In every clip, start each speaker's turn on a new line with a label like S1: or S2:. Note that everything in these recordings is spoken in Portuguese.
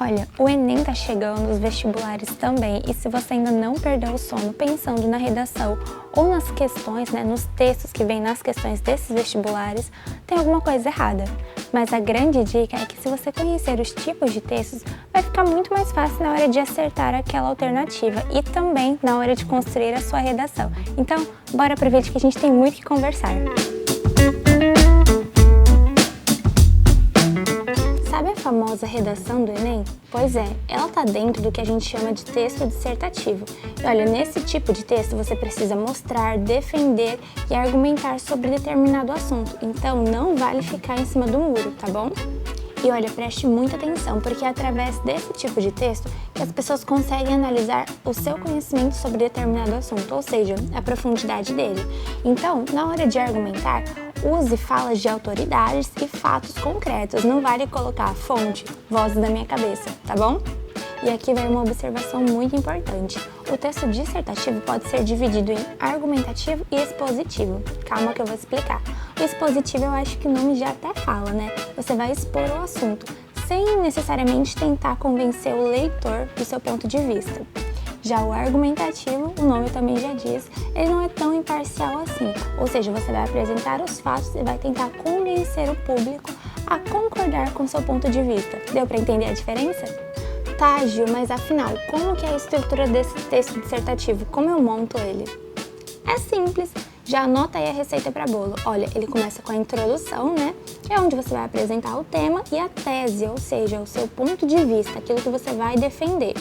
S1: Olha, o Enem tá chegando, os vestibulares também, e se você ainda não perdeu o sono pensando na redação ou nas questões, nos textos que vêm nas questões desses vestibulares, tem alguma coisa errada. Mas a grande dica é que se você conhecer os tipos de textos, vai ficar muito mais fácil na hora de acertar aquela alternativa e também na hora de construir a sua redação. Então, bora pro vídeo que a gente tem muito que conversar. Sabe a famosa redação do Enem? Pois é, ela está dentro do que a gente chama de texto dissertativo. E olha, nesse tipo de texto você precisa mostrar, defender e argumentar sobre determinado assunto. Então não vale ficar em cima do muro, tá bom? E olha, preste muita atenção, porque é através desse tipo de texto que as pessoas conseguem analisar o seu conhecimento sobre determinado assunto, ou seja, a profundidade dele. Então, na hora de argumentar, use falas de autoridades e fatos concretos, não vale colocar fonte, vozes da minha cabeça, tá bom? E aqui vai uma observação muito importante. O texto dissertativo pode ser dividido em argumentativo e expositivo. Calma que eu vou explicar. O expositivo eu acho que o nome já até fala, Você vai expor o assunto, sem necessariamente tentar convencer o leitor do seu ponto de vista. Já o argumentativo, o nome também já diz, ele não é tão imparcial assim. Ou seja, você vai apresentar os fatos e vai tentar convencer o público a concordar com seu ponto de vista. Deu para entender a diferença? Tá, Gil, mas afinal, como que é a estrutura desse texto dissertativo? Como eu monto ele? É simples, já anota aí a receita para bolo. Olha, ele começa com a introdução, Que é onde você vai apresentar o tema, e a tese, ou seja, o seu ponto de vista, aquilo que você vai defender.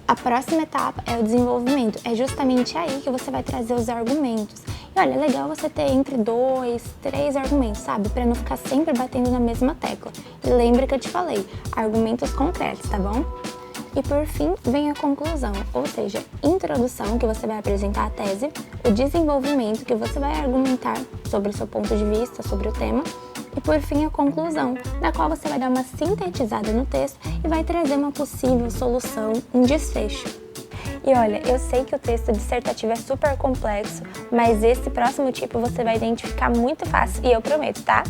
S1: A próxima etapa é o desenvolvimento, é justamente aí que você vai trazer os argumentos. E olha, é legal você ter entre 2, 3 argumentos, sabe? Para não ficar sempre batendo na mesma tecla. E lembra que eu te falei, argumentos concretos, tá bom? E por fim, vem a conclusão, ou seja, introdução, que você vai apresentar a tese, o desenvolvimento, que você vai argumentar sobre o seu ponto de vista, sobre o tema, e por fim a conclusão, na qual você vai dar uma sintetizada no texto e vai trazer uma possível solução, um desfecho. E olha, eu sei que o texto dissertativo é super complexo, mas esse próximo tipo você vai identificar muito fácil, e eu prometo, tá?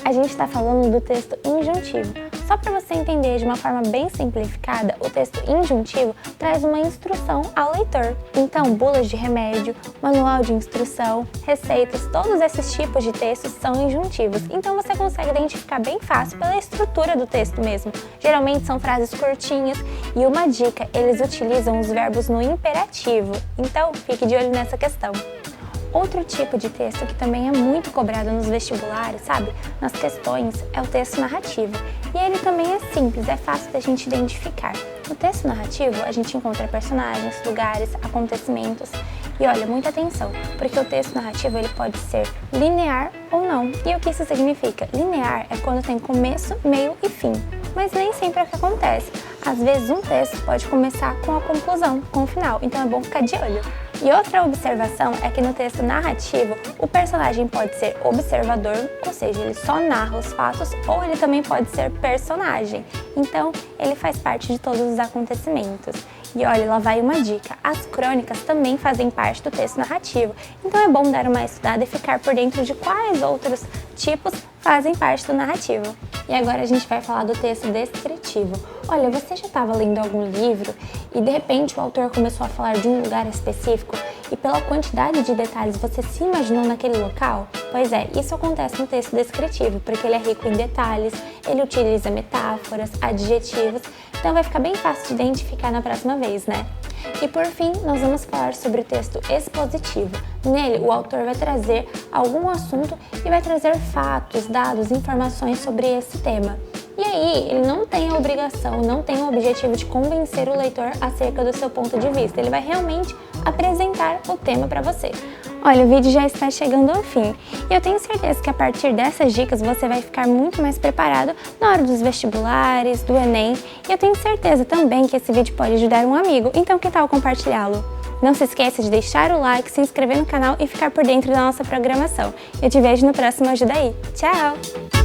S1: A gente está falando do texto injuntivo. Só para você entender de uma forma bem simplificada, o texto injuntivo traz uma instrução ao leitor. Então, bulas de remédio, manual de instrução, receitas, todos esses tipos de textos são injuntivos. Então, você consegue identificar bem fácil pela estrutura do texto mesmo. Geralmente são frases curtinhas e uma dica, eles utilizam os verbos no imperativo. Então, fique de olho nessa questão. Outro tipo de texto que também é muito cobrado nos vestibulares, sabe? Nas questões, é o texto narrativo. E ele também é simples, é fácil da gente identificar. No texto narrativo, a gente encontra personagens, lugares, acontecimentos. E olha, muita atenção, porque o texto narrativo ele pode ser linear ou não. E o que isso significa? Linear é quando tem começo, meio e fim. Mas nem sempre é o que acontece. Às vezes um texto pode começar com a conclusão, com o final, então é bom ficar de olho. E outra observação é que no texto narrativo, o personagem pode ser observador, ou seja, ele só narra os fatos, ou ele também pode ser personagem. Então, ele faz parte de todos os acontecimentos. E olha, lá vai uma dica, as crônicas também fazem parte do texto narrativo, então é bom dar uma estudada e ficar por dentro de quais outros tipos fazem parte do narrativo. E agora a gente vai falar do texto descritivo. Olha, você já estava lendo algum livro e de repente o autor começou a falar de um lugar específico e pela quantidade de detalhes você se imaginou naquele local? Pois é, isso acontece no texto descritivo, porque ele é rico em detalhes, ele utiliza metáforas, adjetivos, então vai ficar bem fácil de identificar na próxima vez, E por fim, nós vamos falar sobre o texto expositivo. Nele, o autor vai trazer algum assunto e vai trazer fatos, dados, informações sobre esse tema. E aí, ele não tem a obrigação, não tem o objetivo de convencer o leitor acerca do seu ponto de vista. Ele vai realmente apresentar o tema para você. Olha, o vídeo já está chegando ao fim e eu tenho certeza que a partir dessas dicas você vai ficar muito mais preparado na hora dos vestibulares, do Enem, e eu tenho certeza também que esse vídeo pode ajudar um amigo, então que tal compartilhá-lo? Não se esqueça de deixar o like, se inscrever no canal e ficar por dentro da nossa programação. Eu te vejo no próximo Ajuda Aí. Tchau!